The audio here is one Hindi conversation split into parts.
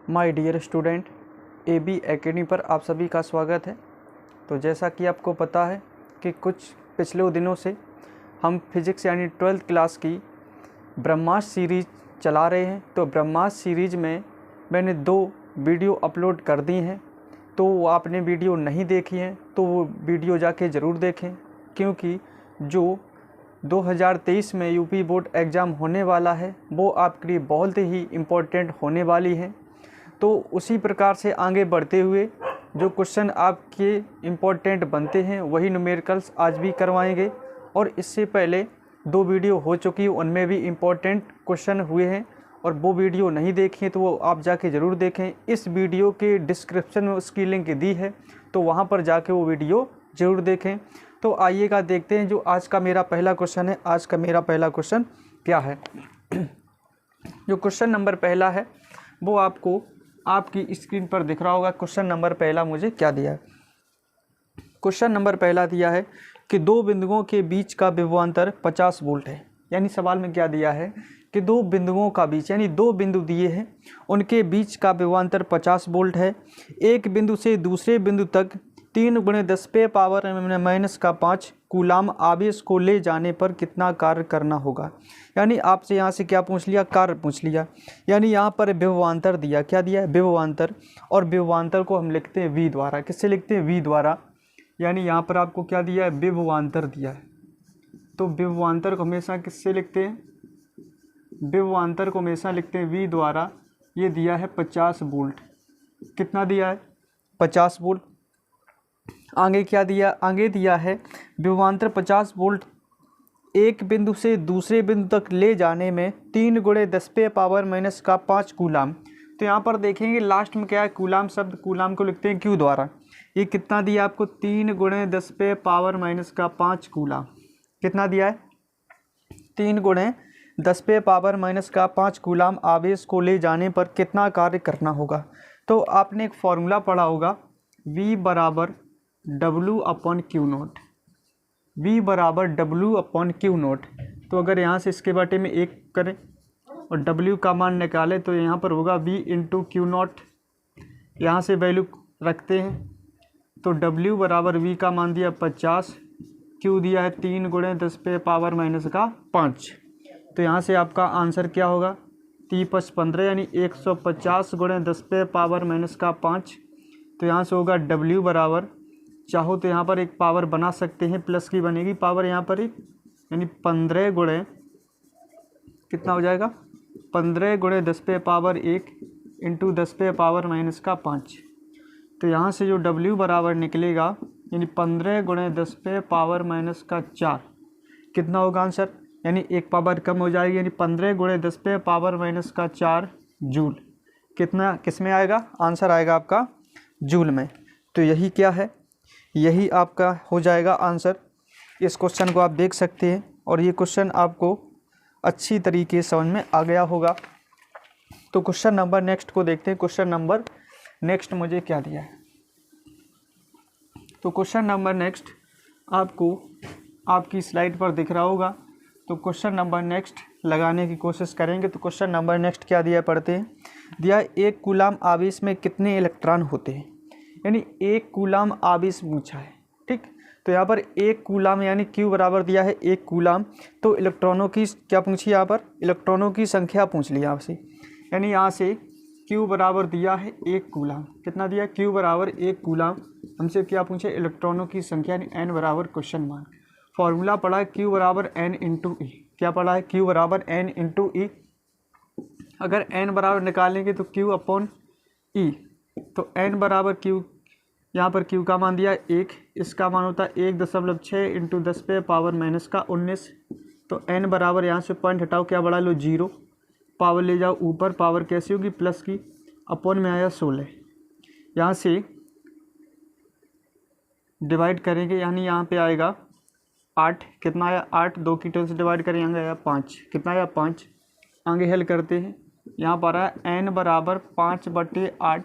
My dear student, AB academy पर आप सभी का स्वागत है। तो जैसा कि आपको पता है कि कुछ पिछले दिनों से हम फिज़िक्स यानी 12th क्लास की ब्रह्मास्त्र सीरीज़ चला रहे हैं। तो ब्रह्मास्त्र सीरीज़ में मैंने 2 वीडियो अपलोड कर दी हैं। तो वो आपने वीडियो नहीं देखी हैं तो वो वीडियो जाके ज़रूर देखें, क्योंकि जो 2023 में यूपी बोर्ड एग्ज़ाम होने वाला है वो आपके लिए बहुत ही इम्पोर्टेंट होने वाली है। तो उसी प्रकार से आगे बढ़ते हुए जो क्वेश्चन आपके इम्पोर्टेंट बनते हैं वही न्यूमेरिकल्स आज भी करवाएंगे। और इससे पहले 2 वीडियो हो चुकी उनमें भी इम्पोर्टेंट क्वेश्चन हुए हैं, और वो वीडियो नहीं देखी तो वो आप जाके ज़रूर देखें। इस वीडियो के डिस्क्रिप्शन में उसकी लिंक दी है, तो वहाँ पर जाके वो वीडियो ज़रूर देखें। तो आइएगा देखते हैं जो आज का मेरा पहला क्वेश्चन है। आज का मेरा पहला क्वेश्चन क्या है? जो क्वेश्चन नंबर पहला है वो आपको आपकी स्क्रीन पर दिख रहा होगा। क्वेश्चन नंबर पहला मुझे क्या दिया है? क्वेश्चन नंबर पहला दिया है कि 2 बिंदुओं के बीच का विभवांतर 50 वोल्ट है। यानी सवाल में क्या दिया है कि 2 बिंदुओं का बीच, यानी 2 बिंदु दिए हैं, उनके बीच का विभवांतर 50 वोल्ट है। एक बिंदु से दूसरे बिंदु तक 3 × 10⁻⁻⁵ कूलाम आवेश को ले जाने पर कितना कार्य करना होगा। यानी आपसे यहाँ से क्या पूछ लिया? कार्य पूछ लिया। यानी यहाँ पर विभवांतर दिया, क्या दिया है? विभवांतर। और विभवांतर को हम लिखते हैं V द्वारा। किससे लिखते हैं? V द्वारा। यानी यहाँ पर आपको क्या दिया है? विभवांतर दिया है। तो विभवांतर को हमेशा किससे लिखते हैं? विभवांतर को हमेशा लिखते हैं V द्वारा। ये दिया है 50 वोल्ट। कितना दिया है? 50 वोल्ट। आगे क्या दिया? आगे दिया है विभवांतर 50 वोल्ट एक बिंदु से दूसरे बिंदु तक ले जाने में 3 × 10⁻⁻5 कूलाम। तो यहाँ पर देखेंगे लास्ट में क्या है? कूलाम शब्द। कूलाम को लिखते हैं Q द्वारा। ये कितना दिया आपको? 3 × 10⁻⁻5 कूलाम। कितना दिया है? 3 × 10⁻⁻5 कूलाम आवेश को ले जाने पर कितना कार्य करना होगा। तो आपने एक फॉर्मूला पढ़ा होगा, V बराबर W/Q0। V बराबर W/Q0। तो अगर यहाँ से इसके बाटे में 1 करें और W का मान निकालें तो यहाँ पर होगा V × Q0। यहाँ से वैल्यू रखते हैं तो W बराबर V का मान दिया 50, Q दिया है 3 × 10⁻⁻5। तो यहाँ से आपका आंसर क्या होगा? 3×5=15, यानी 150 × 10⁻⁻5। तो यहाँ से होगा W बराबर, चाहो तो यहाँ पर एक पावर बना सकते हैं, प्लस की बनेगी पावर यहाँ पर एक, यानी 15 × कितना हो जाएगा? 15 × 10⁻1 × 10⁻⁻5। तो यहाँ से जो W बराबर निकलेगा यानी 15 × 10⁻⁻4 कितना होगा आंसर? यानी एक पावर कम हो जाएगी, यानी 15 × 10⁻⁻4 जूल। कितना किस में आएगा? आंसर आएगा आपका जूल में। तो यही क्या है? यही आपका हो जाएगा आंसर। इस क्वेश्चन को आप देख सकते हैं और ये क्वेश्चन आपको अच्छी तरीके से समझ में आ गया होगा। तो क्वेश्चन नंबर नेक्स्ट को देखते हैं। क्वेश्चन नंबर नेक्स्ट मुझे क्या दिया है? तो क्वेश्चन नंबर नेक्स्ट आपको आपकी स्लाइड पर दिख रहा होगा। तो क्वेश्चन नंबर नेक्स्ट लगाने की कोशिश करेंगे। तो क्वेश्चन नंबर नेक्स्ट क्या दिया पढ़ते हैं। दिया 1 कूलाम आवेश में कितने इलेक्ट्रॉन होते हैं। यानी 1 कूलाम आवेश पूछा है, ठीक। तो यहाँ पर 1 कूलाम यानी Q बराबर दिया है 1 कूलाम। तो इलेक्ट्रॉनों की क्या पूछी? यहाँ पर इलेक्ट्रॉनों की संख्या पूछ ली आपसे। यानी यहाँ से Q बराबर दिया है 1 कूलाम। कितना दिया? Q बराबर 1 कूलाम। हमसे क्या पूछे? इलेक्ट्रॉनों की संख्या, यानी N बराबर क्वेश्चन मार्क। फॉर्मूला पढ़ा है Q बराबर N × E। क्या पढ़ा है? Q बराबर N × E। अगर N बराबर निकालेंगे तो Q/E। तो N बराबर Q, यहाँ पर Q का मान दिया 1, इसका मान होता है 1.6 × 10⁻⁻19। तो N बराबर, यहाँ से पॉइंट हटाओ, क्या बढ़ा लो? 0। पावर ले जाओ ऊपर, पावर कैसी होगी? प्लस की। अपॉन में आया 16। यहाँ से डिवाइड करेंगे, यानी यहाँ पे आएगा 8। कितना आया? 8। 2 की 2 से डिवाइड करें, यहाँ आया 5। कितना आया? 5। आगे हल करते हैं। यहाँ पर आया N बराबर 5/8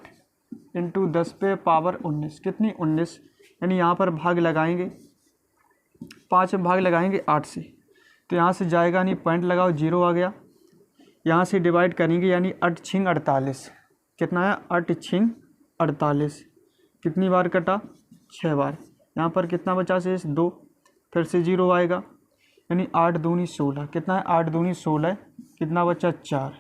× 10⁻19। कितनी? 19। यानी यहाँ पर भाग लगाएंगे, 5 में भाग लगाएंगे 8 से। तो यहाँ से जाएगा नहीं, पॉइंट लगाओ, 0 आ गया। यहाँ से डिवाइड करेंगे, यानी 8×6 = 48। कितना है 8 6 48, कितनी बार कटा 6 बार। यहाँ पर कितना बचा शेष 2, फिर से 0 आएगा, यानी 8 दूनी 16, कितना है 8 दूनी 16, कितना बचा 4,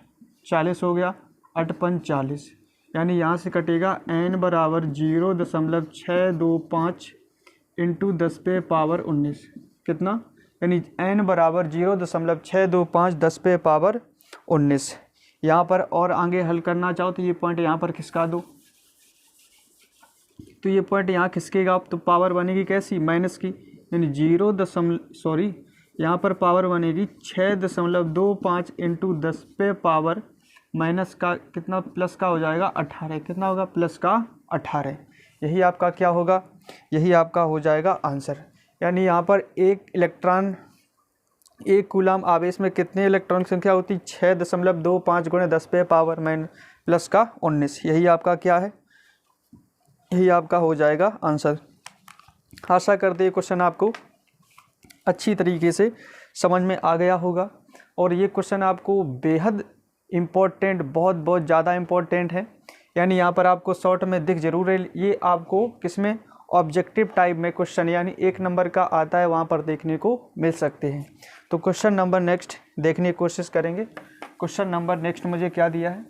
40 हो गया, 8 5 40, यानी यहाँ से कटेगा n बराबर 0.625 इंटू 10 पे पावर 19, कितना, यानी n बराबर 0.625 10 पे पावर 19। यहाँ पर और आगे हल करना चाहो तो ये पॉइंट यहाँ पर खिसका दो, तो ये पॉइंट यहाँ खिसकेगा, तो पावर बनेगी कैसी, माइनस की, यानी यहाँ पर पावर बनेगी 6.25 इंटू 10 पे पावर माइनस का कितना, प्लस का हो जाएगा 18, कितना होगा प्लस का 18। यही आपका क्या होगा, यही आपका हो जाएगा आंसर। यानी यहाँ पर एक कूलाम आवेश में कितने इलेक्ट्रॉन संख्या होती, 6.25 गुणे 10 पे पावर माइनस प्लस का 19। यही आपका क्या है, यही आपका हो जाएगा आंसर। आशा करते हैं क्वेश्चन आपको अच्छी तरीके से समझ में आ गया होगा, और ये क्वेश्चन आपको बेहद इम्पोर्टेंट, बहुत ज़्यादा इम्पोर्टेंट है। यानी यहाँ पर आपको शॉर्ट में दिख जरूर है, ये आपको किसमें, ऑब्जेक्टिव टाइप में क्वेश्चन यानी 1 नंबर का आता है, वहाँ पर देखने को मिल सकते हैं। तो क्वेश्चन नंबर नेक्स्ट देखने की कोशिश करेंगे। क्वेश्चन नंबर नेक्स्ट मुझे क्या दिया है,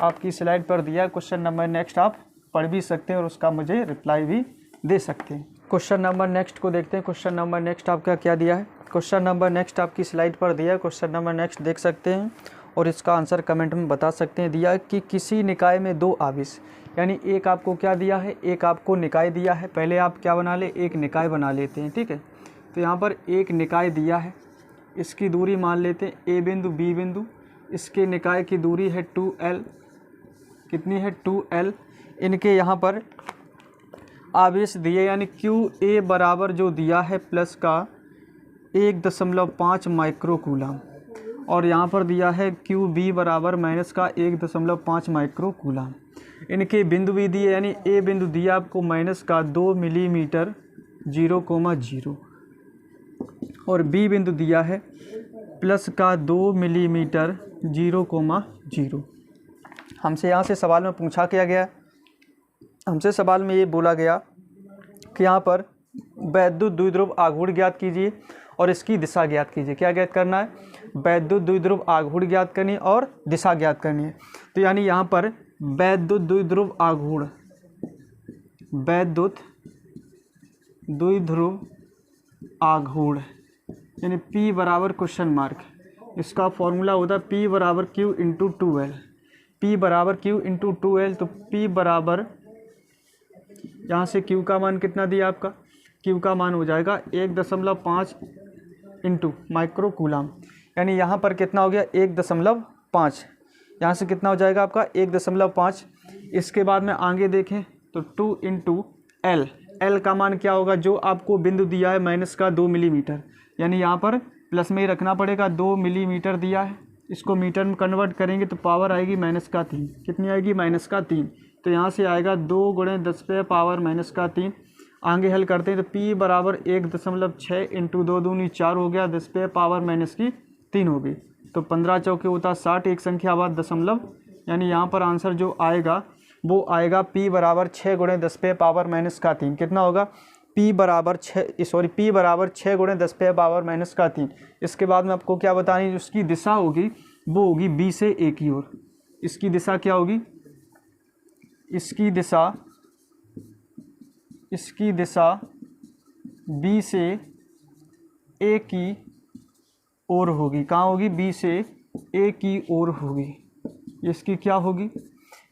आपकी स्लाइड पर दिया है। क्वेश्चन नंबर नेक्स्ट आप पढ़ भी सकते हैं और उसका मुझे रिप्लाई भी दे सकते हैं। क्वेश्चन नंबर नेक्स्ट को देखते हैं। क्वेश्चन नंबर नेक्स्ट आपका क्या दिया है, क्वेश्चन नंबर नेक्स्ट आपकी स्लाइड पर दिया है। क्वेश्चन नंबर नेक्स्ट देख सकते हैं और इसका आंसर कमेंट में बता सकते हैं। दिया कि किसी निकाय में 2 आवेश, यानी एक आपको क्या दिया है, एक आपको निकाय दिया है। पहले आप क्या बना ले, एक निकाय बना लेते हैं, ठीक है। तो यहाँ पर एक निकाय दिया है, इसकी दूरी मान लेते हैं ए बिंदु बी बिंदु, इसके निकाय की दूरी है 2L, कितनी है 2L। इनके यहाँ पर आवेश दिए, यानी QA बराबर जो दिया है प्लस का 1.5 माइक्रो कूलम, और यहाँ पर दिया है QB बराबर माइनस का 1.5 माइक्रो कूलम। इनके बिंदु भी दिए, यानी ए बिंदु दिया आपको माइनस का 2 मिलीमीटर 0,0, और बी बिंदु दिया है प्लस का 2 मिलीमीटर 0,0। हमसे यहाँ से सवाल में पूछा क्या गया, हमसे सवाल में ये बोला गया कि यहाँ पर वैद्युत द्विध्रुव आघूर्ण ज्ञात कीजिए और इसकी दिशा ज्ञात कीजिए। क्या ज्ञात करना है, वैद्युत द्विध्रुव आघूर्ण ज्ञात करनी और दिशा ज्ञात करनी है। तो यानी यहाँ पर वैद्युत द्विध्रुव आघूर्ण, वैद्युत द्विध्रुव आघूर्ण यानी P बराबर क्वेश्चन मार्क, इसका फॉर्मूला होता है P बराबर Q इंटू 2L, P बराबर Q इंटू 2L। तो P बराबर यहाँ से Q का मान कितना दिया आपका, Q का मान हो जाएगा 1.5 इंटू माइक्रो कूलम, यानी यहाँ पर कितना हो गया 1.5, यहाँ से कितना हो जाएगा आपका 1.5। इसके बाद में आगे देखें तो 2 इंटू L, L का मान क्या होगा, जो आपको बिंदु दिया है माइनस का 2 मिलीमीटर, यानी यहाँ पर प्लस में ही रखना पड़ेगा, 2 मिलीमीटर दिया है, इसको मीटर में कन्वर्ट करेंगे तो पावर आएगी -3, कितनी आएगी -3। तो यहाँ से आएगा 2 गुणे 10 पे पावर -3। आगे हल करते हैं तो P बराबर 1.6 इंटू 2 दूनी 4 हो गया, 10 पे पावर -3 हो गई। तो 15 चौके होता 60, एक संख्या बाद दशमलव, यानी यहाँ पर आंसर जो आएगा वो आएगा P बराबर 6 गुणे 10 पे पावर -3। कितना होगा, P बराबर 6 गुणे 10 पे पावर -3। इसके बाद में आपको क्या बतानी, उसकी दिशा होगी वो होगी B से A की ओर। इसकी दिशा क्या होगी, इसकी दिशा B से A की ओर होगी। कहाँ होगी, B से A की ओर होगी। इसकी क्या होगी,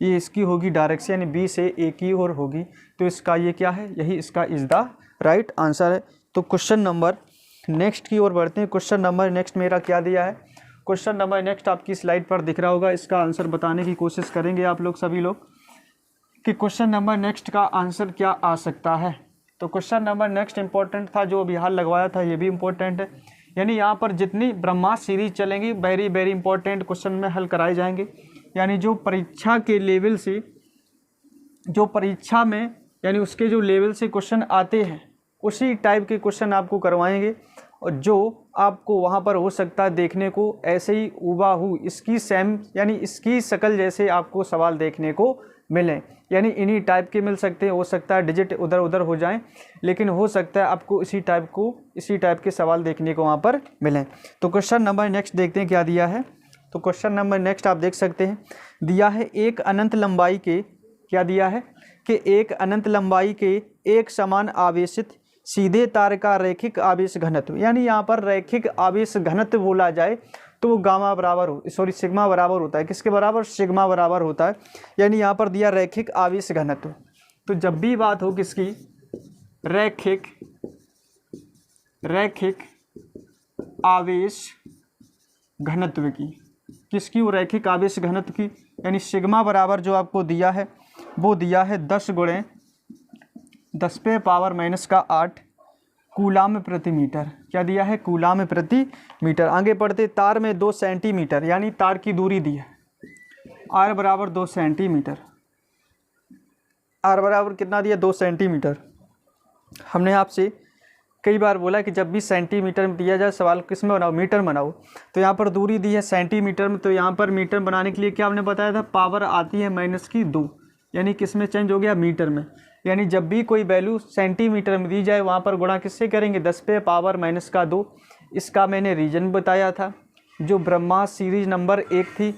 ये इसकी होगी डायरेक्शन, यानी B से A की ओर होगी। तो इसका ये क्या है, यही इसका इज़ द राइट आंसर है। तो क्वेश्चन नंबर नेक्स्ट की ओर बढ़ते हैं। क्वेश्चन नंबर नेक्स्ट मेरा क्या दिया है, क्वेश्चन नंबर नेक्स्ट आपकी स्लाइड पर दिख रहा होगा। इसका आंसर बताने की कोशिश करेंगे आप लोग सभी लोग कि क्वेश्चन नंबर नेक्स्ट का आंसर क्या आ सकता है। तो क्वेश्चन नंबर नेक्स्ट इंपॉर्टेंट था, जो अभी हाल लगवाया था ये भी इम्पोर्टेंट है। यानी यहाँ पर जितनी ब्रह्मास्त्र सीरीज चलेंगी वेरी इंपॉर्टेंट क्वेश्चन में हल कराए जाएंगे। यानी जो परीक्षा के लेवल से, जो परीक्षा में यानी उसके जो लेवल से क्वेश्चन आते हैं उसी टाइप के क्वेश्चन आपको करवाएंगे। और जो आपको वहाँ पर हो सकता है देखने को ऐसे ही हूबहू इसकी सेम यानी इसकी शक्ल जैसे आपको सवाल देखने को मिलें, यानी इन्हीं टाइप के मिल सकते हैं। हो सकता है डिजिट उधर उधर हो जाएं, लेकिन हो सकता है आपको इसी टाइप के सवाल देखने को वहाँ पर मिलें। तो क्वेश्चन नंबर नेक्स्ट देखते हैं क्या दिया है। तो क्वेश्चन नंबर नेक्स्ट आप देख सकते हैं, दिया है एक अनंत लंबाई के, क्या दिया है कि एक अनंत लंबाई के एक समान आवेशित सीधे तार का रैखिक आवेश घनत्व, यानी यहाँ पर रैखिक आवेश घनत्व बोला जाए तो वो सिग्मा बराबर होता है। किसके बराबर? सिग्मा बराबर होता है। यानी यहाँ पर दिया रैखिक आवेश घनत्व। तो जब भी बात हो किसकी? रैखिक आवेश घनत्व की, किसकी? वो रैखिक आवेश घनत्व की। यानी सिग्मा बराबर जो आपको दिया है वो दिया है 10 × 10⁻⁻8 कूलाम प्रति मीटर। क्या दिया है? कूलाम प्रति मीटर। आगे बढ़ते, तार में 2 सेंटीमीटर, यानी तार की दूरी दी है r बराबर 2 सेंटीमीटर। r बराबर कितना दिया? 2 सेंटीमीटर। हमने आपसे कई बार बोला कि जब भी सेंटीमीटर में दिया जाए सवाल किस में बनाओ? मीटर बनाओ। तो यहाँ पर दूरी दी है सेंटीमीटर में, तो यहाँ पर मीटर बनाने के लिए क्या हमने बताया था? पावर आती है -2, यानी किस में चेंज हो गया? मीटर में। यानी जब भी कोई वैल्यू सेंटीमीटर में दी जाए वहाँ पर गुणा किससे करेंगे? 10⁻⁻2। इसका मैंने रीजन बताया था, जो ब्रह्मा सीरीज नंबर 1 थी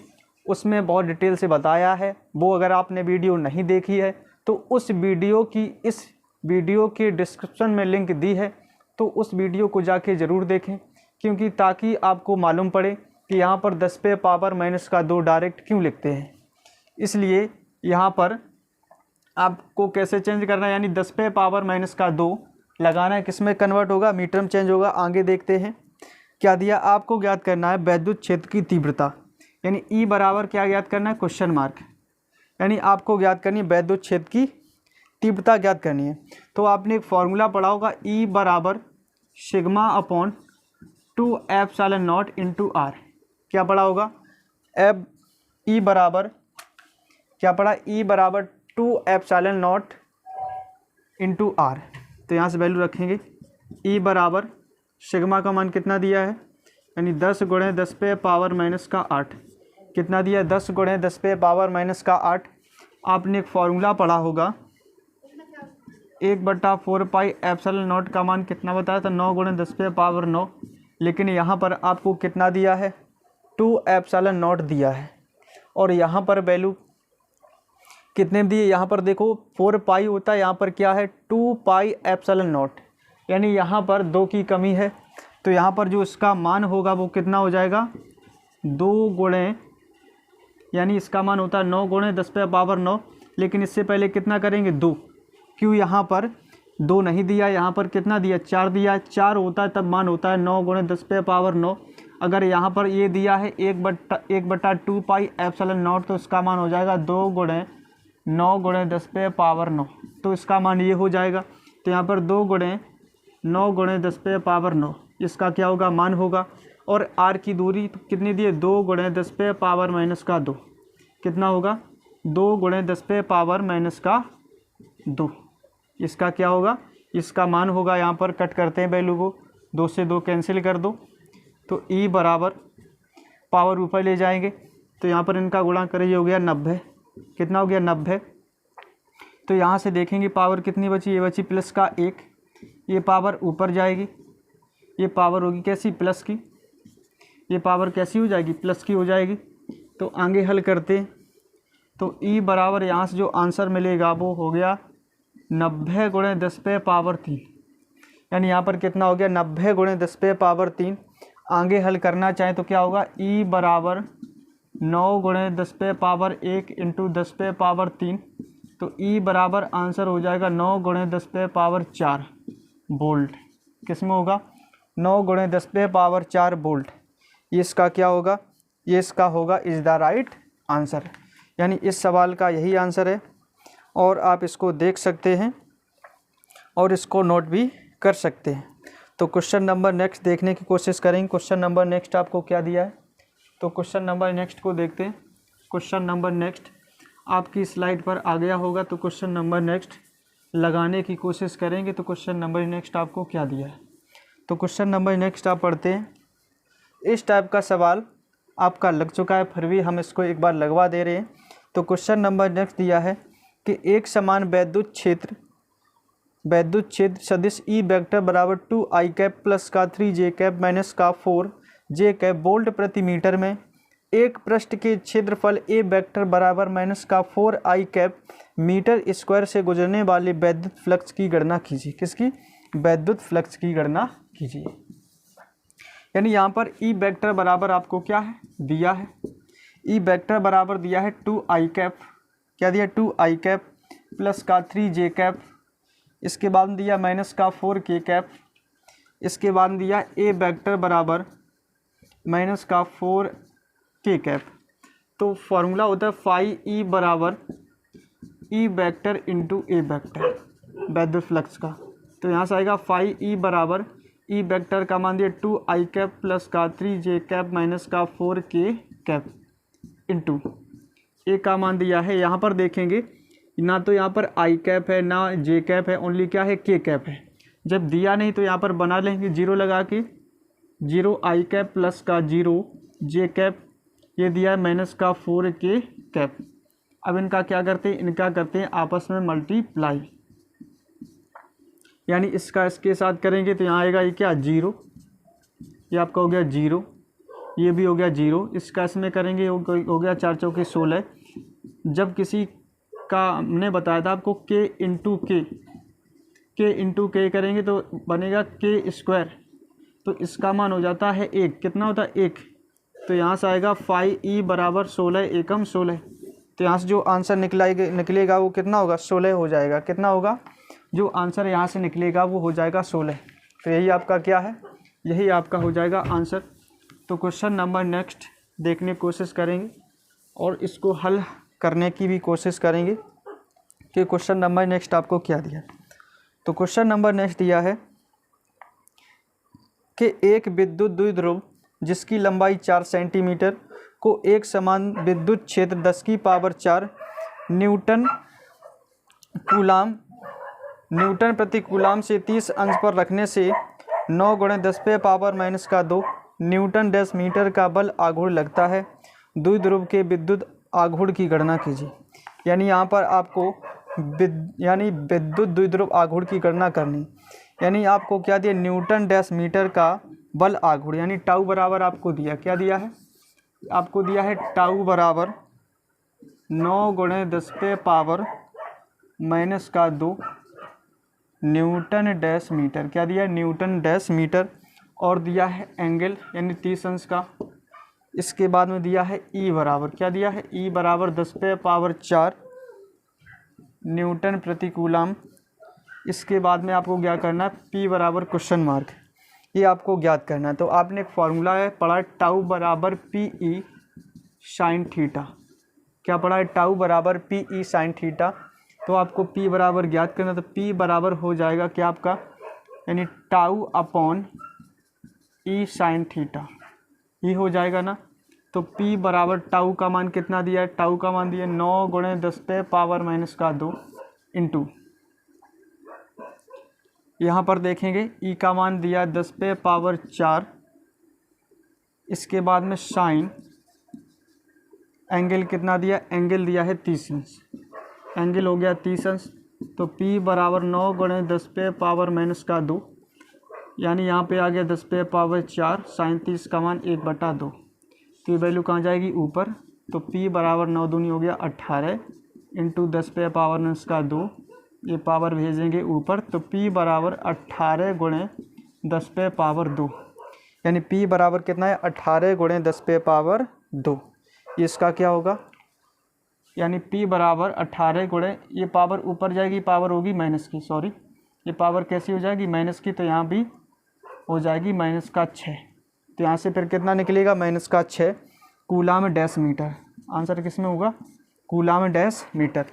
उसमें बहुत डिटेल से बताया है। वो अगर आपने वीडियो नहीं देखी है तो उस वीडियो की इस वीडियो के डिस्क्रिप्शन में लिंक दी है, तो उस वीडियो को जाके ज़रूर देखें, क्योंकि ताकि आपको मालूम पड़े कि यहाँ पर 10⁻⁻2 डायरेक्ट क्यों लिखते हैं। इसलिए यहाँ पर आपको कैसे चेंज करना है, यानी 10⁻⁻2 लगाना है, किस में कन्वर्ट होगा? मीटर में चेंज होगा। आगे देखते हैं क्या दिया। आपको ज्ञात करना है वैद्युत क्षेत्र की तीव्रता, यानी ई बराबर क्या ज्ञात करना है? Question mark. यानी आपको ज्ञात करनी है वैद्युत क्षेत्र की तीव्रता ज्ञात करनी है। तो आपने एक फॉर्मूला पढ़ा होगा, ई बराबर σ/2ε0 × r। क्या पढ़ा होगा? ई बराबर क्या पढ़ा? ई बराबर 2ε0 × r। तो यहाँ से वैल्यू रखेंगे। ई बराबर सिग्मा का मान कितना दिया है? यानी 10 × 10⁻⁻8। कितना दिया है? 10 × 10⁻⁻8। आपने एक फॉर्मूला पढ़ा होगा, 1/4πε0 का मान कितना बताया था? 9 × 10⁻9। लेकिन यहाँ पर आपको कितना दिया है? 2ε0 दिया है। और यहाँ पर वैल्यू कितने में दिए? यहाँ पर देखो 4π होता है, यहाँ पर क्या है? 2πε0, यानी यहाँ पर 2 की कमी है। तो यहाँ पर जो इसका मान होगा वो कितना हो जाएगा? 2 × यानी इसका मान होता है 9 × 10⁻9, लेकिन इससे पहले कितना करेंगे? 2। क्यों यहाँ पर 2 नहीं दिया? यहाँ पर कितना दिया? 4 दिया। 4 होता है तब मान होता है 9 × 10⁻9। अगर यहाँ पर ये दिया है 1/2πε0, तो इसका मान हो जाएगा 2 × 9 × 10⁻9। तो इसका मान ये हो जाएगा। तो यहाँ पर 2 × 9 × 10⁻9 इसका क्या होगा? मान होगा। और r की दूरी कितनी दी है? 2 × 10⁻⁻2। कितना होगा? 2 × 10⁻⁻2। इसका क्या होगा? इसका मान होगा। यहाँ पर कट करते हैं वैल्यू को, 2 से 2 कैंसिल कर दो। तो ई बराबर पावर ऊपर ले जाएंगे, तो यहाँ पर इनका गुणा करें, ये हो गया 90। कितना हो गया? 90। तो यहाँ से देखेंगे पावर कितनी बची? ये बची प्लस का 1। ये पावर ऊपर जाएगी, ये पावर होगी कैसी? प्लस की। ये पावर कैसी हो जाएगी? प्लस की हो जाएगी। तो आगे हल करते हैं, तो ई बराबर यहाँ से जो आंसर मिलेगा वो हो गया 90 × 10⁻3। यानी यहाँ पर कितना हो गया? 90 × 10⁻3। आगे हल करना चाहें तो क्या होगा? ई बराबर 9 × 10⁻1 × 10⁻3। तो ई बराबर आंसर हो जाएगा 9 × 10⁻4 वोल्ट। किस में होगा? 9 × 10⁻4 वोल्ट। ये इसका क्या होगा? ये इसका होगा इज़ द राइट आंसर। यानी इस सवाल का यही आंसर है, और आप इसको देख सकते हैं और इसको नोट भी कर सकते हैं। तो क्वेश्चन नंबर नेक्स्ट देखने की कोशिश करेंगे। क्वेश्चन नंबर नेक्स्ट आपको क्या दिया है? तो क्वेश्चन नंबर नेक्स्ट को देखते हैं। क्वेश्चन नंबर नेक्स्ट आपकी स्लाइड पर आ गया होगा, तो क्वेश्चन नंबर नेक्स्ट लगाने की कोशिश करेंगे। तो क्वेश्चन नंबर नेक्स्ट आपको क्या दिया है? तो क्वेश्चन नंबर नेक्स्ट आप पढ़ते हैं। इस टाइप का सवाल आपका लग चुका है, फिर भी हम इसको एक बार लगवा दे रहे हैं। तो क्वेश्चन नंबर नेक्स्ट दिया है कि एक समान वैद्युत क्षेत्र सदिश ई वेक्टर बराबर 2i कैप प्लस का 3j कैप माइनस का 4j कैप वोल्ट प्रति मीटर में एक पृष्ठ के क्षेत्रफल ए वेक्टर बराबर माइनस का 4i कैप मीटर स्क्वायर से गुजरने वाले वैद्युत फ्लक्स की गणना कीजिए। किसकी? वैद्युत फ्लक्स की गणना कीजिए। यानी यहाँ पर ई वेक्टर बराबर आपको क्या है दिया है, ई वेक्टर बराबर दिया है 2i कैप, क्या दिया 2i कैप प्लस का 3j कैप, इसके बाद दिया माइनस का 4k कैप, इसके बाद दिया ए वेक्टर बराबर माइनस का 4k कैप। तो फॉर्मूला होता है फाई ई बराबर ई वेक्टर इंटू ए वेक्टर वैद्युत फ्लक्स का। तो यहाँ से आएगा फाई ई बराबर ई वेक्टर का मान दिया 2i कैप प्लस का 3j कैप माइनस का 4k कैप इंटू ए का मान दिया है। यहाँ पर देखेंगे ना तो यहाँ पर i कैप है ना j कैप है, ओनली क्या है k कैप है। जब दिया नहीं तो यहाँ पर बना लेंगे जीरो लगा के, 0i कैप प्लस का 0j कैप, ये दिया है माइनस का 4k कैप। अब इनका क्या करते हैं, इनका करते हैं आपस में मल्टीप्लाई, यानी इसका इसके साथ करेंगे तो यहाँ आएगा ये क्या 0, ये आपका हो गया 0, ये भी हो गया 0, इसका इसमें करेंगे हो गया 4 चौके 16। जब किसी का हमने बताया था आपको k इंटू के करेंगे तो बनेगा k स्क्वायर, तो इसका मान हो जाता है 1, कितना होता है 1। तो यहाँ से आएगा फाई ई बराबर 16 एकम 16। तो यहाँ से जो आंसर निकलेगा वो कितना होगा 16 हो जाएगा। कितना होगा जो आंसर यहाँ से निकलेगा वो हो जाएगा 16। तो यही आपका क्या है, यही आपका हो जाएगा आंसर। तो क्वेश्चन नंबर नेक्स्ट देखने की कोशिश करेंगे और इसको हल करने की भी कोशिश करेंगे कि क्वेश्चन नंबर नेक्स्ट आपको क्या दिया। तो क्वेश्चन नंबर नेक्स्ट दिया है कि एक विद्युत द्विध्रुव जिसकी लंबाई 4 सेंटीमीटर को एक समान विद्युत क्षेत्र 10 की पावर 4 न्यूटन प्रति कूलाम से 30 अंश पर रखने से 9 × 10⁻⁻2 न्यूटन डैश मीटर का बल आघूर्ण लगता है। द्विध्रुव के विद्युत आघूर्ण की गणना कीजिए। यानी यहाँ पर आपको विद्युत द्विध्रुव आघूर्ण की गणना करनी, यानी आपको क्या दिया न्यूटन डैश मीटर का बल आघूर्ण, यानी टाउ बराबर आपको दिया, क्या दिया है आपको दिया है टाउ बराबर 9 × 10⁻⁻2 न्यूटन डैश मीटर, क्या दिया न्यूटन डैश मीटर, और दिया है एंगल यानी 30 अंश का। इसके बाद में दिया है ई बराबर, क्या दिया है ई बराबर 10⁻4 न्यूटन प्रति कूलाम। इसके बाद में आपको क्या करना है पी बराबर क्वेश्चन मार्क, ये आपको ज्ञात करना है। तो आपने एक फार्मूला है पढ़ा टाउ बराबर पी ई साइन थीटा, क्या पढ़ा है टाउ बराबर पी ई साइन थीटा। तो आपको पी बराबर ज्ञात करना, तो पी बराबर हो जाएगा क्या आपका यानी टाउ अपॉन ई साइन थीटा, ये हो जाएगा ना। तो P बराबर टाउ का मान कितना दिया है, टाउ का मान दिया 9 × 10⁻⁻2 इंटू, यहाँ पर देखेंगे E का मान दिया 10⁻4, इसके बाद में साइन, एंगल कितना दिया, एंगल दिया है 30 अंश, एंगल हो गया 30 अंश। तो P बराबर 9 × 10⁻⁻2, यानी यहाँ पे आ गया 10⁻4 साइन 30 का मान 1/2, तो ये वैल्यू कहाँ जाएगी ऊपर। तो P बराबर 9 दूनी हो गया 18 इंटू 10⁻2, ये पावर भेजेंगे ऊपर। तो P बराबर 18 × 10⁻2, यानी P बराबर कितना है 18 × 10⁻2, ये इसका क्या होगा, यानी P बराबर 18 × ये पावर ऊपर जाएगी, पावर होगी माइनस की, सॉरी ये पावर कैसी हो जाएगी माइनस की, तो यहाँ भी हो जाएगी माइनस का 6। तो यहाँ से फिर कितना निकलेगा माइनस का 6 कूलाम डैश मीटर। आंसर किस में होगा कूलाम डैश मीटर,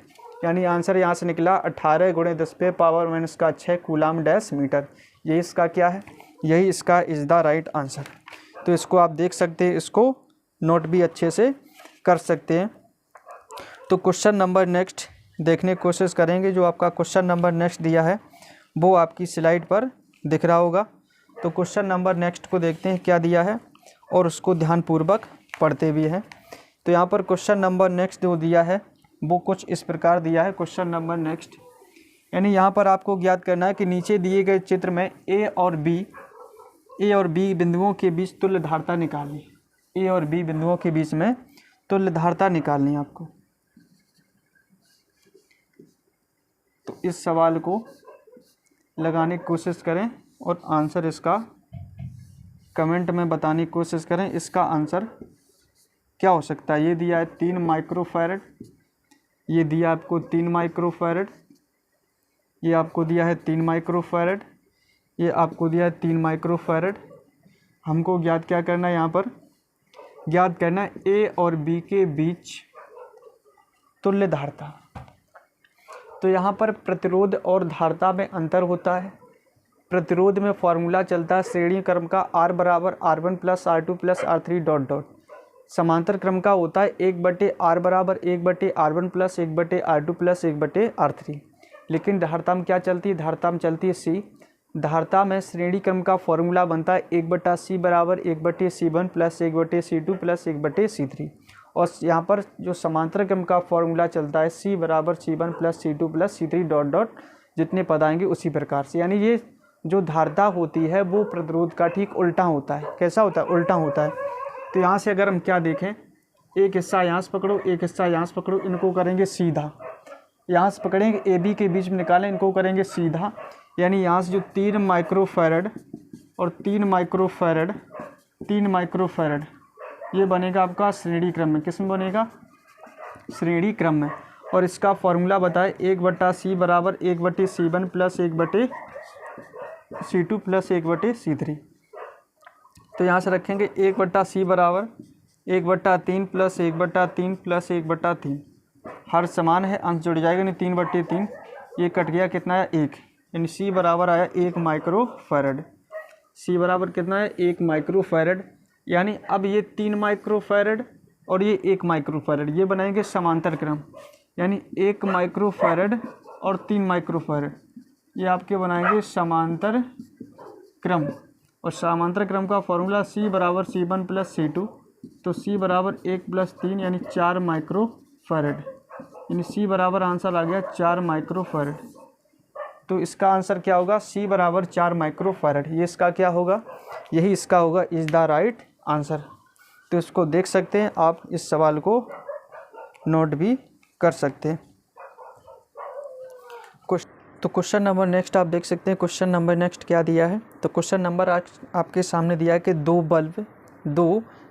यानी आंसर यहाँ से निकला 18 × 10⁻⁻6 कूलाम डैश मीटर। यही इसका क्या है, यही इसका इज़ द राइट आंसर। तो इसको आप देख सकते हैं, इसको नोट भी अच्छे से कर सकते हैं। तो क्वेश्चन नंबर नेक्स्ट देखने की कोशिश करेंगे। जो आपका क्वेश्चन नंबर नेक्स्ट दिया है वो आपकी स्लाइड पर दिख रहा होगा। तो क्वेश्चन नंबर नेक्स्ट को देखते हैं क्या दिया है और उसको ध्यानपूर्वक पढ़ते भी हैं। तो यहाँ पर क्वेश्चन नंबर नेक्स्ट जो दिया है वो कुछ इस प्रकार दिया है। क्वेश्चन नंबर नेक्स्ट यानी यहाँ पर आपको ज्ञात करना है कि नीचे दिए गए चित्र में ए और बी बिंदुओं के बीच तुल्य धारता निकालनी। ए और बी बिंदुओं के बीच में तुल्य धारता निकालनी है आपको। तो इस सवाल को लगाने की कोशिश करें और आंसर इसका कमेंट में बताने की कोशिश करें। इसका आंसर क्या हो सकता है। ये दिया है 3 माइक्रोफैरड, ये दिया आपको 3 माइक्रोफैरड, ये आपको दिया है 3 माइक्रोफैरड, ये आपको दिया है 3 माइक्रोफैरड। हमको ज्ञात क्या करना है, यहाँ पर ज्ञात करना है ए और बी के बीच तुल्य धारता। तो यहाँ पर प्रतिरोध और धारता में अंतर होता है। प्रतिरोध में फॉर्मूला चलता है श्रेणी क्रम का R बराबर R1 plus R2 plus R3 dot dot. समांतर क्रम का होता है 1/R बराबर 1/R1 plus 1/R2 plus 1/R3। लेकिन धारता में क्या चलती है, धारता में चलती है C। धारता में श्रेणी क्रम का फॉर्मूला बनता है 1/C बराबर 1/C1 plus 1/C2 plus 1/C3। और यहाँ पर जो समांतर क्रम का फॉर्मूला चलता है C बराबर C1 plus C2 plus C3 dot dot. जितने पद आएंगे उसी प्रकार से। यानी ये जो धारता होती है वो प्रतिरोध का ठीक उल्टा होता है। कैसा होता है, उल्टा होता है। तो यहाँ से अगर हम क्या देखें, एक हिस्सा यहाँ से पकड़ो, एक हिस्सा यहाँ से पकड़ो, इनको करेंगे सीधा। यहाँ से पकड़ेंगे ए बी के बीच में निकालें, इनको करेंगे सीधा। यानी यहाँ से जो 3 माइक्रोफैरड और 3 माइक्रोफैरड ये बनेगा आपका श्रेणी क्रम में। किस में बनेगा, श्रेणी क्रम में। और इसका फॉर्मूला बताए 1/C बराबर 1/C1 plus 1/C2 plus 1/C3। तो यहाँ से रखेंगे 1/C बराबर 1/3 प्लस 1/3 प्लस 1/3। हर समान है, अंश जुड़ जाएगा, यानी 3/3। ये कट गया, कितना है 1। यानी C बराबर आया 1 माइक्रोफैरड। C बराबर कितना है 1 माइक्रोफैरड। यानी अब ये 3 माइक्रोफैरड और ये 1 माइक्रोफैरड ये बनाएंगे समांतर क्रम। यानी 1 माइक्रोफैरड और 3 माइक्रोफैरड ये आपके बनाएंगे समांतर क्रम। और समांतर क्रम का फॉर्मूला C बराबर C1 प्लस C2। तो C बराबर 1 प्लस 3 यानी 4 माइक्रोफैरड। यानी C बराबर आंसर आ गया 4 माइक्रोफैरड। तो इसका आंसर क्या होगा, C बराबर 4 माइक्रोफैरड। ये इसका क्या होगा, यही इसका होगा, इज़ द राइट आंसर। तो इसको देख सकते हैं आप, इस सवाल को नोट भी कर सकते हैं। तो क्वेश्चन नंबर नेक्स्ट आप देख सकते हैं। क्वेश्चन नंबर नेक्स्ट क्या दिया है, तो क्वेश्चन नंबर आज आपके सामने दिया है कि दो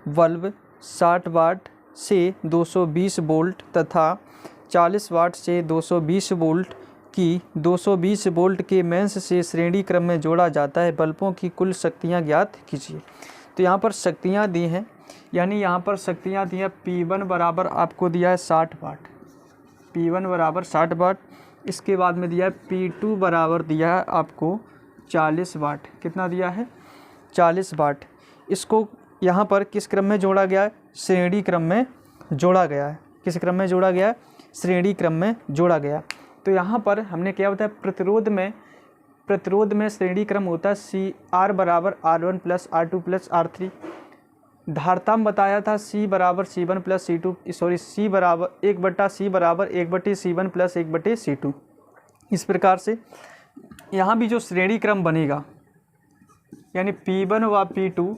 बल्ब 60 वाट से 220 वोल्ट तथा 40 वाट से 220 वोल्ट की 220 वोल्ट के मेंस से श्रेणी क्रम में जोड़ा जाता है। बल्बों की कुल शक्तियाँ ज्ञात कीजिए। तो यहाँ पर शक्तियाँ दी हैं, यानी यहाँ पर शक्तियाँ दी हैं। P1 बराबर आपको दिया है 60 वाट, P1 बराबर 60 वाट। इसके बाद में दिया है P2 बराबर दिया है आपको 40 वाट। कितना दिया है, 40 वाट। इसको यहाँ पर किस क्रम में जोड़ा गया है, श्रेणी क्रम में जोड़ा गया है। किस क्रम में जोड़ा गया है, श्रेणी क्रम में जोड़ा गया। तो यहाँ पर हमने क्या बताया, प्रतिरोध में श्रेणी क्रम होता है R बराबर R1 plus R2 plus R3। धारता में बताया था C बराबर C1 प्लस C2 C बराबर 1/C बराबर 1/C1 प्लस 1/C2। इस प्रकार से यहाँ भी जो श्रेणी क्रम बनेगा, यानी P1 व P2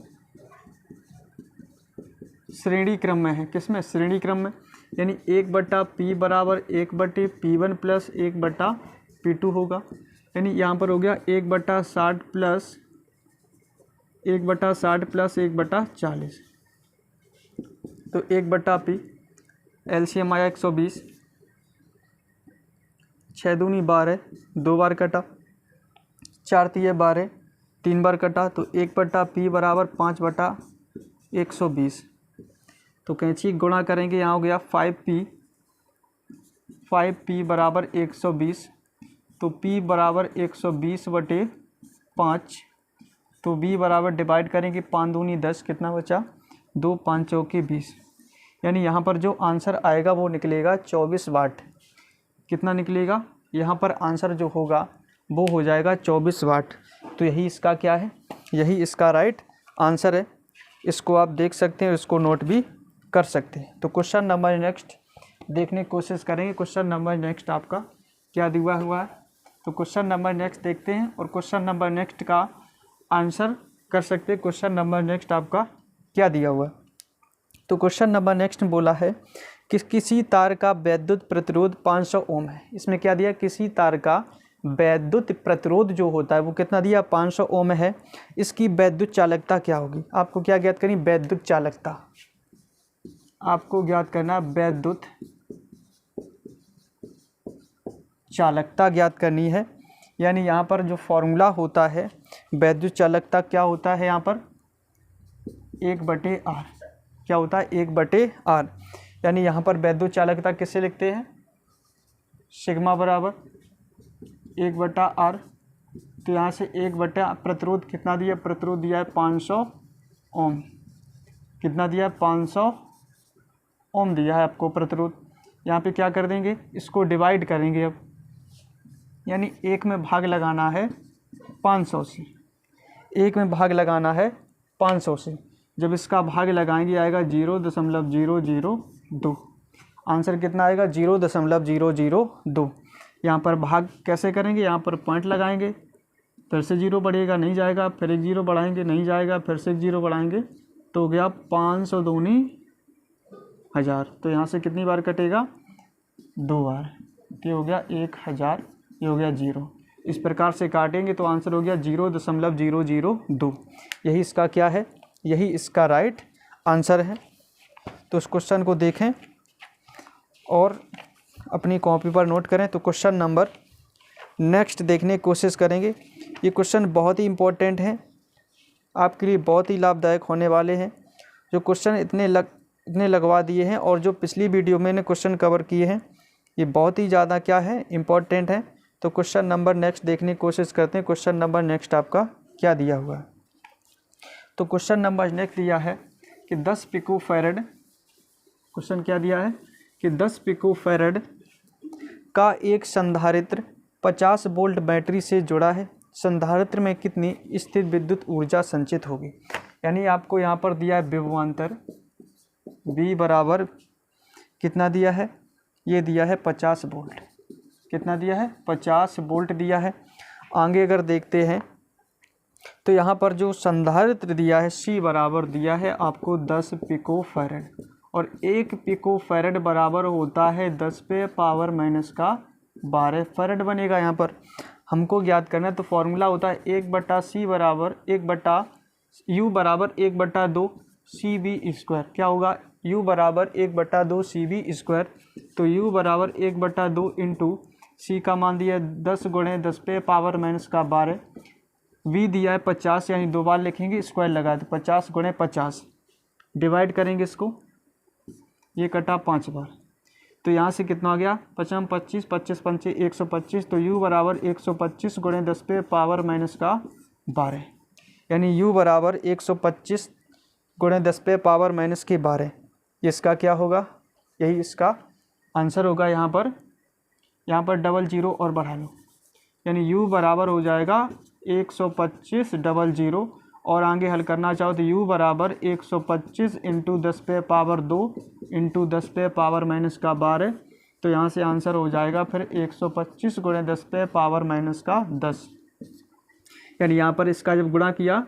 श्रेणी क्रम में है। किस में, श्रेणी क्रम में। यानी 1/P बराबर 1/P1 प्लस 1/P2 होगा। यानी यहाँ पर हो गया 1/60 प्लस 1/40। तो 1/P LCM आया 120। 6 दूनी 12, 2 बार कटा। 4 तिये 12, 3 बार कटा। तो 1/P बराबर 5/120। तो कैंची गुणा करेंगे, यहाँ हो गया 5P बराबर 120। तो P बराबर 120/5। तो B बराबर डिवाइड करेंगे 5 दूनी 10, कितना बचा 2, 5 चौके 20। यानी यहाँ पर जो आंसर आएगा वो निकलेगा 24 वाट। कितना निकलेगा, यहाँ पर आंसर जो होगा वो हो जाएगा 24 वाट। तो यही इसका क्या है, यही इसका राइट आंसर है। इसको आप देख सकते हैं, इसको नोट भी कर सकते हैं। तो क्वेश्चन नंबर नेक्स्ट देखने की कोशिश करेंगे। क्वेश्चन नंबर नेक्स्ट आपका क्या दिया हुआ है, तो क्वेश्चन नंबर नेक्स्ट देखते हैं और क्वेश्चन नंबर नेक्स्ट का आंसर कर सकते हैं। क्वेश्चन नंबर नेक्स्ट आपका क्या दिया हुआ है, तो क्वेश्चन नंबर नेक्स्ट बोला है कि किसी तार का वैद्युत प्रतिरोध 500 ओम है। इसमें क्या दिया, किसी तार का वैद्युत प्रतिरोध जो होता है वो कितना दिया, 500 ओम है। इसकी वैद्युत चालकता क्या होगी, आपको क्या ज्ञात करनी, वैद्युत चालकता आपको ज्ञात करना, वैद्युत चालकता ज्ञात करनी है। यानी यहाँ पर जो फॉर्मूला होता है वैद्युत चालकता क्या होता है, यहाँ पर 1/r क्या होता है, 1/r। यानी यहाँ पर वैद्युत चालकता किससे लिखते हैं, सिग्मा बराबर 1/r। तो यहाँ से 1/ प्रतिरोध कितना दिया, प्रतिरोध दिया है 500 ओम। कितना दिया है, 500 ओम दिया है आपको प्रतिरोध। यहाँ पे क्या कर देंगे, इसको डिवाइड करेंगे अब, यानी 1 में भाग लगाना है 500 से, 1 में भाग लगाना है 500 से। जब इसका भाग लगाएंगे आएगा 0.002। आंसर कितना आएगा, 0.002। यहाँ पर भाग कैसे करेंगे, यहाँ पर पॉइंट लगाएंगे, फिर से 0 बढ़ेगा नहीं जाएगा, फिर एक 0 बढ़ाएंगे नहीं जाएगा, फिर से एक 0 बढ़ाएंगे, तो हो गया 500 दूनी 1000। तो यहाँ से कितनी बार कटेगा, 2 बार। ये हो गया 1000, ये हो गया 0। इस प्रकार से काटेंगे तो आंसर हो गया 0.002। यही इसका क्या है, यही इसका राइट आंसर है। तो इस क्वेश्चन को देखें और अपनी कॉपी पर नोट करें। तो क्वेश्चन नंबर नेक्स्ट देखने की कोशिश करेंगे। ये क्वेश्चन बहुत ही इम्पोर्टेंट हैं, आपके लिए बहुत ही लाभदायक होने वाले हैं। जो क्वेश्चन इतने लगवा दिए हैं और जो पिछली वीडियो में मैंने क्वेश्चन कवर किए हैं, ये बहुत ही ज़्यादा क्या है, इम्पोर्टेंट है। तो क्वेश्चन नंबर नेक्स्ट देखने की कोशिश करते हैं। क्वेश्चन नंबर नेक्स्ट आपका क्या दिया हुआ है, तो क्वेश्चन नंबर नेक्स्ट दिया है कि 10 पिकोफैरड, क्वेश्चन क्या दिया है कि 10 पिकोफैरड का एक संधारित्र 50 वोल्ट बैटरी से जुड़ा है। संधारित्र में कितनी स्थिर विद्युत ऊर्जा संचित होगी। यानी आपको यहाँ पर दिया है विभवांतर V बराबर कितना दिया है, ये दिया है 50 वोल्ट। कितना दिया है, 50 वोल्ट दिया है। आगे अगर देखते हैं तो यहाँ पर जो संधारित्र दिया है C बराबर दिया है आपको 10 पिकोफैरड, और 1 पिकोफैरड बराबर होता है 10 पे पावर -12 फैरड बनेगा। यहाँ पर हमको ज्ञात करना है, तो फॉर्मूला होता है 1/C बराबर 1/U बराबर 1/2 CV²। क्या होगा, U बराबर 1/2 CV²। तो U बराबर 1/2 इंटू C का मान दिया 10 × 10 पे पावर -12, V दिया है 50, यानी 2 बार लिखेंगे, स्क्वायर लगा तो 50 × 50 डिवाइड करेंगे इसको, ये कटा 5 बार। तो यहाँ से कितना आ गया, 55 25 25 5 125। तो U बराबर 125 × 10 पे पावर -12, यानी U बराबर 125 × 10 पे पावर -12। इसका क्या होगा, यही इसका आंसर होगा। यहाँ पर डबल 0 और बढ़ा लो, यानी U बराबर हो जाएगा 125 डबल 0, और आगे हल करना चाहो तो U बराबर 125 इंटू 10 पे पावर 2 इंटू 10 पे पावर -12। तो यहाँ से आंसर हो जाएगा फिर 125 × 10 पे पावर -10। यानी यहाँ पर इसका जब गुणा किया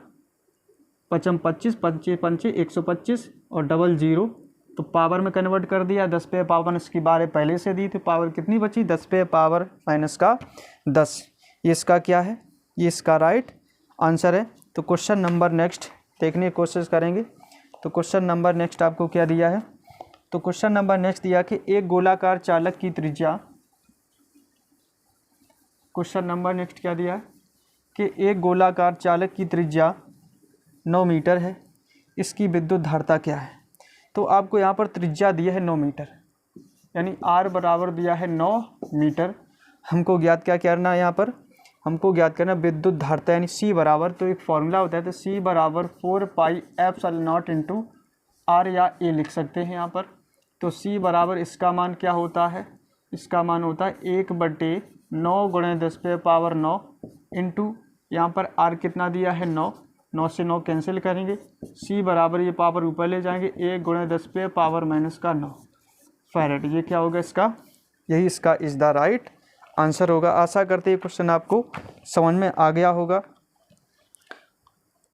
55 25 5 5 125 और डबल 0, तो पावर में कन्वर्ट कर दिया, 10 पे पावर -12 पहले से दी थी, पावर कितनी बची, 10 पे पावर -10। ये इसका क्या है, ये इसका राइट आंसर है। तो क्वेश्चन नंबर नेक्स्ट देखने की कोशिश करेंगे। तो क्वेश्चन नंबर नेक्स्ट आपको क्या दिया है, तो क्वेश्चन नंबर नेक्स्ट दिया कि एक गोलाकार चालक की त्रिज्या, क्वेश्चन नंबर नेक्स्ट क्या दिया है कि एक गोलाकार चालक की त्रिज्या 9 मीटर है, इसकी विद्युत धारिता क्या है। तो आपको यहाँ पर त्रिज्या दिया है 9 मीटर, यानी R बराबर दिया है 9 मीटर। हमको ज्ञात क्या करना है, यहाँ पर हमको ज्ञात करना विद्युत धारिता, यानी C बराबर, तो एक फॉर्मूला होता है, तो C बराबर 4πε0 इंटू R या A लिख सकते हैं यहाँ पर। तो C बराबर इसका मान क्या होता है, इसका मान होता है 1/9 × 10 पे पावर 9 इंटू यहाँ पर R कितना दिया है 9, 9 से 9 कैंसिल करेंगे, C बराबर ये पावर ऊपर ले जाएंगे 1 गुणे 10 पे पावर माइनस का 9 फैरेड। ये क्या होगा इसका, यही इसका इज़ द राइट आंसर होगा। आशा करते हैं क्वेश्चन आपको समझ में आ गया होगा।